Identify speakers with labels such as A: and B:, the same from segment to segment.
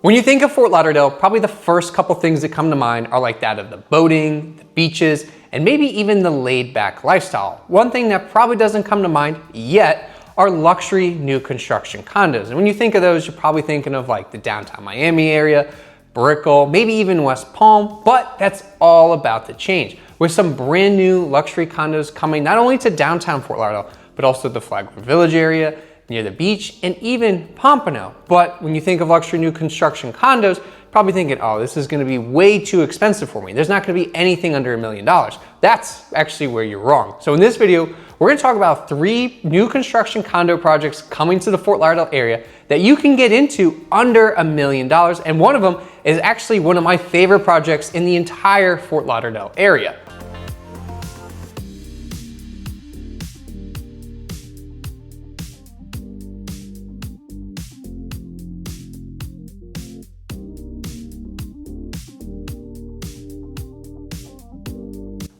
A: When you think of Fort Lauderdale, probably the first couple things that come to mind are like that of the boating, the beaches, and maybe even the laid-back lifestyle. One thing that probably doesn't come to mind yet are luxury new construction condos. And when you think of those, you're probably thinking of like the downtown Miami area, Brickell, maybe even West Palm, but that's all about to change with some brand new luxury condos coming not only to downtown Fort Lauderdale, but also the Flagler Village area, near the beach, and even Pompano. But when you think of luxury new construction condos, you're probably thinking, oh, this is gonna be way too expensive for me. There's not gonna be anything under $1 million. That's actually where you're wrong. So in this video, we're gonna talk about 3 new construction condo projects coming to the Fort Lauderdale area that you can get into under $1 million. And one of them is actually one of my favorite projects in the entire Fort Lauderdale area.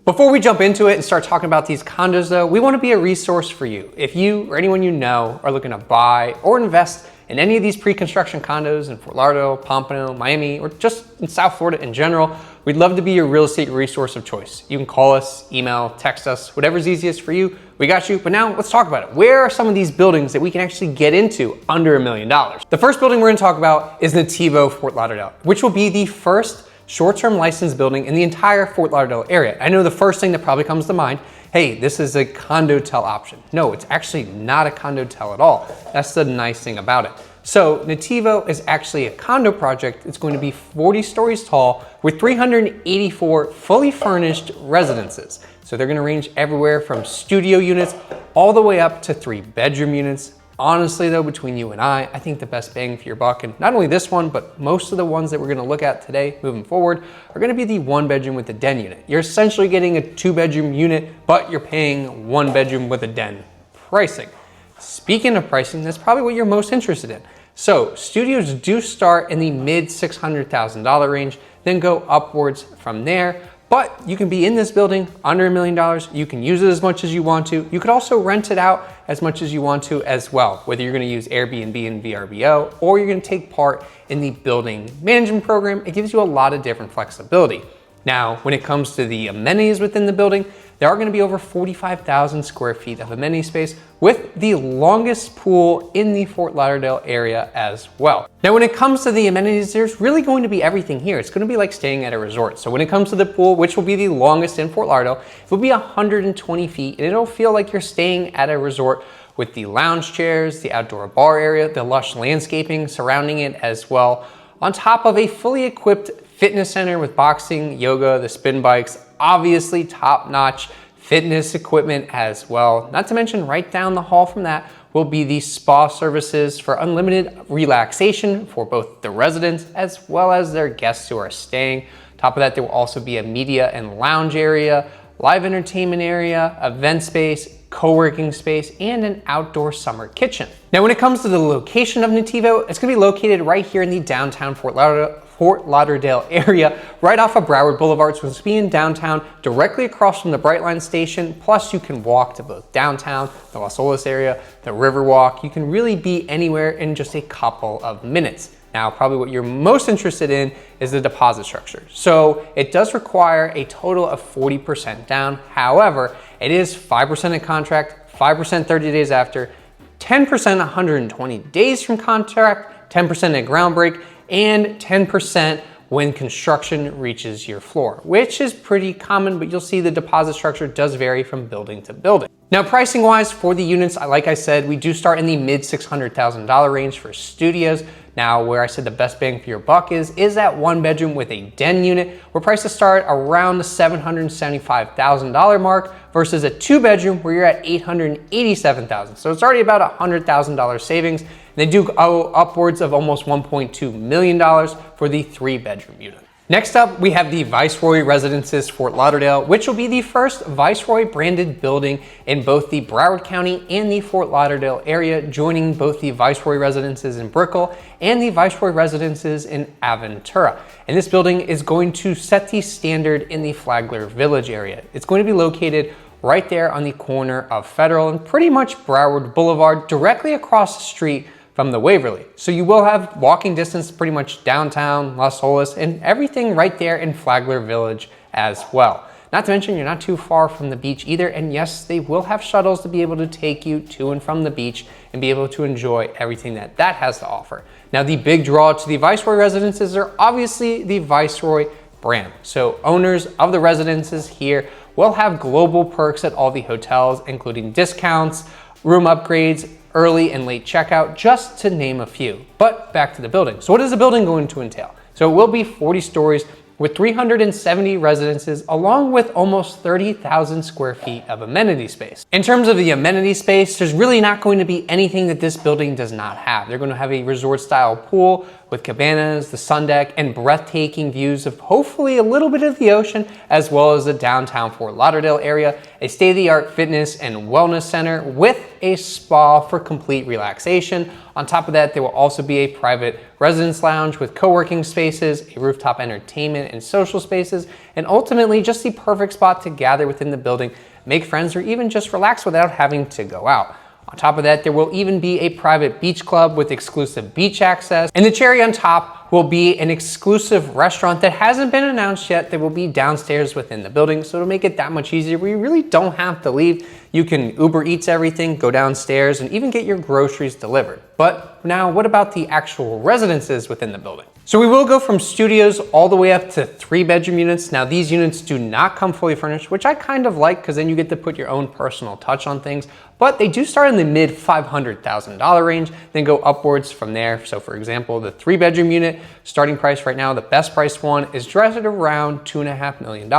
A: Before we jump into it and start talking about these condos though, we want to be a resource for you. If you or anyone you know are looking to buy or invest in any of these pre-construction condos in Fort Lauderdale, Pompano, Miami, or just in South Florida in general, we'd love to be your real estate resource of choice. You can call us, email, text us, whatever's easiest for you, we got you. But now let's talk about it. Where are some of these buildings that we can actually get into under $1 million? The first building we're gonna talk about is Natiivo, Fort Lauderdale, which will be the first short-term licensed building in the entire Fort Lauderdale area. I know the first thing that probably comes to mind, hey, this is a condotel option. No, it's actually not a condotel at all. That's the nice thing about it. So Natiivo is actually a condo project. It's going to be 40 stories tall with 384 fully furnished residences. So they're gonna range everywhere from studio units all the way up to 3-bedroom units. Honestly though, between you and I think the best bang for your buck, and not only this one, but most of the ones that we're gonna look at today moving forward are gonna be the 1-bedroom with a den unit. You're essentially getting a 2-bedroom unit, but you're paying 1 bedroom with a den pricing. Speaking of pricing, that's probably what you're most interested in. So studios do start in the mid $600,000 range, then go upwards from there. But you can be in this building under $1 million. You can use it as much as you want to. You could also rent it out as much as you want to as well, whether you're gonna use Airbnb and VRBO, or you're gonna take part in the building management program. It gives you a lot of different flexibility. Now, when it comes to the amenities within the building, there are gonna be over 45,000 square feet of amenity space with the longest pool in the Fort Lauderdale area as well. Now, when it comes to the amenities, there's really going to be everything here. It's gonna be like staying at a resort. So when it comes to the pool, which will be the longest in Fort Lauderdale, it will be 120 feet and it'll feel like you're staying at a resort with the lounge chairs, the outdoor bar area, the lush landscaping surrounding it as well, on top of a fully equipped fitness center with boxing, yoga, the spin bikes, obviously top-notch fitness equipment as well. Not to mention right down the hall from that will be the spa services for unlimited relaxation for both the residents as well as their guests who are staying. Top of that, there will also be a media and lounge area, live entertainment area, event space, co-working space, and an outdoor summer kitchen. Now, when it comes to the location of Natiivo, it's gonna be located right here in the downtown Fort Lauderdale area, right off of Broward Boulevard. So it's being downtown, directly across from the Brightline station. Plus you can walk to both downtown, the Las Olas area, the Riverwalk. You can really be anywhere in just a couple of minutes. Now, probably what you're most interested in is the deposit structure. So it does require a total of 40% down. However, it is 5% in contract, 5% 30 days after, 10% 120 days from contract, 10% at ground break, and 10% when construction reaches your floor, which is pretty common, but you'll see the deposit structure does vary from building to building. Now, pricing wise for the units, like I said, we do start in the mid $600,000 range for studios. Now, where I said the best bang for your buck is that 1-bedroom with a den unit, where prices start around the $775,000 mark versus a 2-bedroom where you're at $887,000. So it's already about $100,000 savings. And they do go upwards of almost $1.2 million for the 3-bedroom unit. Next up, we have the Viceroy Residences Fort Lauderdale, which will be the first Viceroy branded building in both the Broward County and the Fort Lauderdale area, joining both the Viceroy Residences in Brickell and the Viceroy Residences in Aventura. And this building is going to set the standard in the Flagler Village area. It's going to be located right there on the corner of Federal and pretty much Broward Boulevard, directly across the street from the Waverly. So you will have walking distance pretty much downtown Las Olas and everything right there in Flagler Village as well. Not to mention, you're not too far from the beach either. And yes, they will have shuttles to be able to take you to and from the beach and be able to enjoy everything that that has to offer. Now, the big draw to the Viceroy Residences are obviously the Viceroy brand. So owners of the residences here will have global perks at all the hotels, including discounts, room upgrades, early and late checkout, just to name a few. But back to the building. So what is the building going to entail? So it will be 40 stories with 370 residences, along with almost 30,000 square feet of amenity space. In terms of the amenity space, there's really not going to be anything that this building does not have. They're going to have a resort style pool with cabanas, the sun deck, and breathtaking views of hopefully a little bit of the ocean, as well as the downtown Fort Lauderdale area, a state-of-the-art fitness and wellness center with a spa for complete relaxation. On top of that, there will also be a private residence lounge with co-working spaces, a rooftop entertainment and social spaces, and ultimately just the perfect spot to gather within the building, make friends, or even just relax without having to go out. On top of that, there will even be a private beach club with exclusive beach access. And the cherry on top will be an exclusive restaurant that hasn't been announced yet that will be downstairs within the building. So it'll make it that much easier where you really don't have to leave. You can Uber Eats everything, go downstairs, and even get your groceries delivered. But now what about the actual residences within the building? So we will go from studios all the way up to 3-bedroom units. Now these units do not come fully furnished, which I kind of like because then you get to put your own personal touch on things. But they do start in the mid $500,000 range, then go upwards from there. So for example, the 3-bedroom unit starting price right now, the best priced one is dressed at around $2.5 million.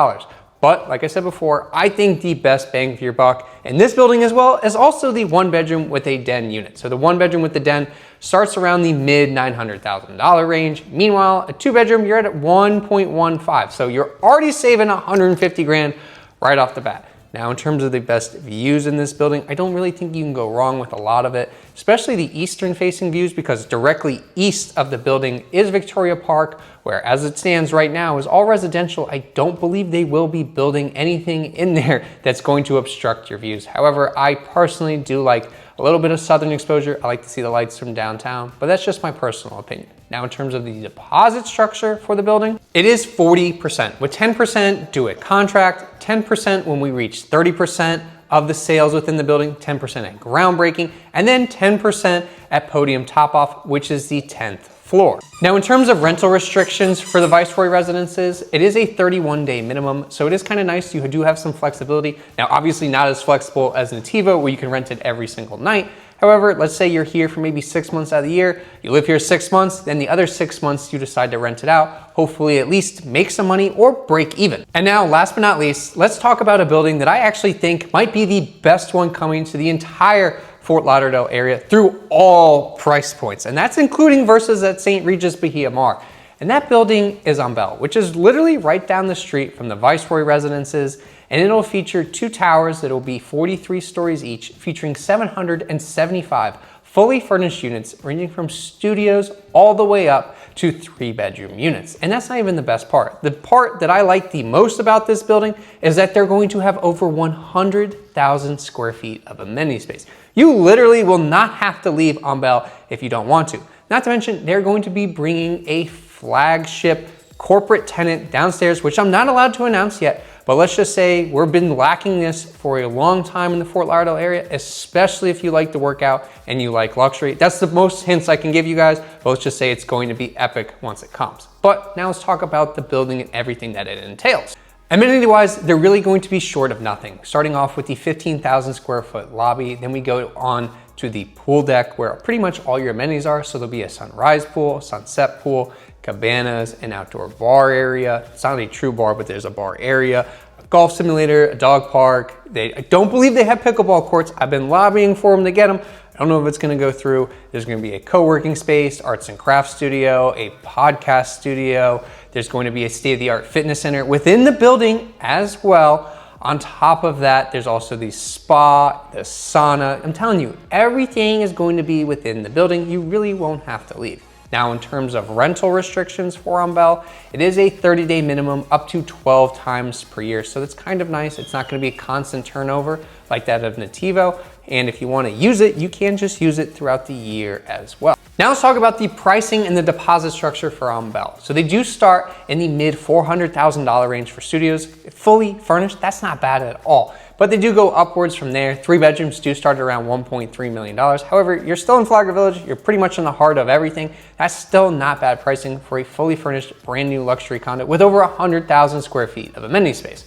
A: But like I said before, I think the best bang for your buck in this building as well is also the 1-bedroom with a den unit. So the 1-bedroom with the den starts around the mid $900,000 range. Meanwhile, a 2-bedroom, you're at 1.15. So you're already saving 150 grand right off the bat. Now, in terms of the best views in this building, I don't really think you can go wrong with a lot of it, especially the eastern facing views, because directly east of the building is Victoria Park, where as it stands right now is all residential. I don't believe they will be building anything in there that's going to obstruct your views. However, I personally do like a little bit of southern exposure. I like to see the lights from downtown, but that's just my personal opinion. Now, in terms of the deposit structure for the building, it is 40%, with 10% due at contract, 10% when we reach 30% of the sales within the building, 10% at groundbreaking, and then 10% at podium top off, which is the 10th floor. Now, in terms of rental restrictions for the Viceroy Residences, it is a 31-day minimum, so it is kind of nice. You do have some flexibility. Now, obviously not as flexible as Natiivo, where you can rent it every single night. However, let's say you're here for maybe 6 months out of the year, you live here 6 months, then the other 6 months you decide to rent it out, hopefully at least make some money or break even. And now, last but not least, let's talk about a building that I actually think might be the best one coming to the entire Fort Lauderdale area through all price points. And that's including versus at St. Regis Bahia Mar. And that building is Ombelle, which is literally right down the street from the Viceroy Residences. And it'll feature 2 towers that will be 43 stories each, featuring 775 fully furnished units ranging from studios all the way up to 3-bedroom units. And that's not even the best part. The part that I like the most about this building is that they're going to have over 100,000 square feet of amenity space. You literally will not have to leave Ombelle if you don't want to. Not to mention, they're going to be bringing a flagship corporate tenant downstairs, which I'm not allowed to announce yet, but let's just say we've been lacking this for a long time in the Fort Lauderdale area, especially if you like to work out and you like luxury. That's the most hints I can give you guys, but let's just say it's going to be epic once it comes. But now let's talk about the building and everything that it entails. Amenity-wise, they're really going to be short of nothing. Starting off with the 15,000 square foot lobby, then we go on to the pool deck where pretty much all your amenities are. So there'll be a sunrise pool, sunset pool, cabanas, an outdoor bar area. It's not a true bar, but there's a bar area, a golf simulator, a dog park. I don't believe they have pickleball courts. I've been lobbying for them to get them. I don't know if it's gonna go through. There's gonna be a co-working space, arts and crafts studio, a podcast studio. There's going to be a state-of-the-art fitness center within the building as well. On top of that, there's also the spa, the sauna. I'm telling you, everything is going to be within the building. You really won't have to leave. Now, in terms of rental restrictions for Ombelle, it is a 30-day minimum up to 12 times per year. So that's kind of nice. It's not going to be a constant turnover like that of Natiivo. And if you want to use it, you can just use it throughout the year as well. Now let's talk about the pricing and the deposit structure for Ombelle. So they do start in the mid $400,000 range for studios. Fully furnished, that's not bad at all. But they do go upwards from there. 3 bedrooms do start at around $1.3 million. However, you're still in Flagler Village. You're pretty much in the heart of everything. That's still not bad pricing for a fully furnished, brand new luxury condo with over 100,000 square feet of amenity space.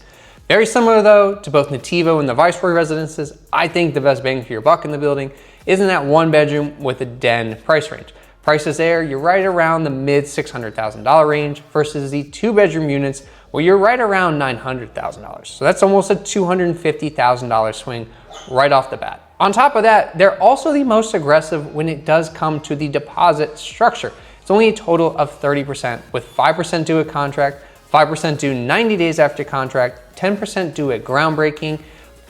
A: Very similar though to both Natiivo and the Viceroy Residences. I think the best bang for your buck in the building is in that 1 bedroom with a den price range. Prices there, you're right around the mid $600,000 range versus the 2 bedroom units where you're right around $900,000. So that's almost a $250,000 swing right off the bat. On top of that, they're also the most aggressive when it does come to the deposit structure. It's only a total of 30%, with 5% due at contract, 5% due 90 days after contract, 10% due at groundbreaking,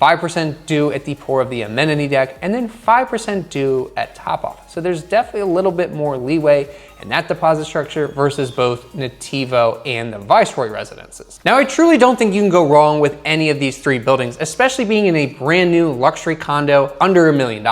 A: 5% due at the pour of the amenity deck, and then 5% due at top off. So there's definitely a little bit more leeway in that deposit structure versus both Natiivo and the Viceroy Residences. Now, I truly don't think you can go wrong with any of these 3 buildings, especially being in a brand new luxury condo under $1 million.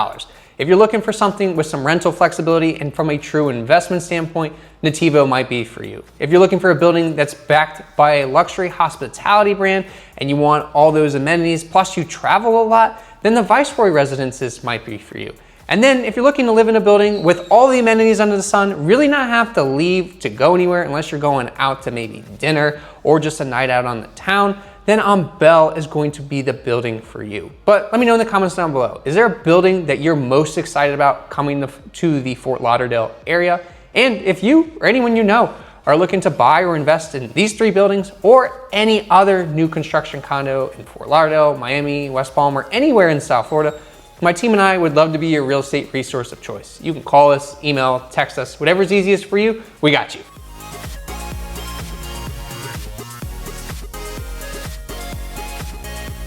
A: If you're looking for something with some rental flexibility and from a true investment standpoint, Natiivo might be for you. If you're looking for a building that's backed by a luxury hospitality brand and you want all those amenities, plus you travel a lot, then the Viceroy Residences might be for you. And then if you're looking to live in a building with all the amenities under the sun, really not have to leave to go anywhere unless you're going out to maybe dinner or just a night out on the town, then Ombelle is going to be the building for you. But let me know in the comments down below, is there a building that you're most excited about coming to the Fort Lauderdale area? And if you or anyone you know are looking to buy or invest in these 3 buildings or any other new construction condo in Fort Lauderdale, Miami, West Palm, or anywhere in South Florida, my team and I would love to be your real estate resource of choice. You can call us, email, text us, whatever's easiest for you, we got you.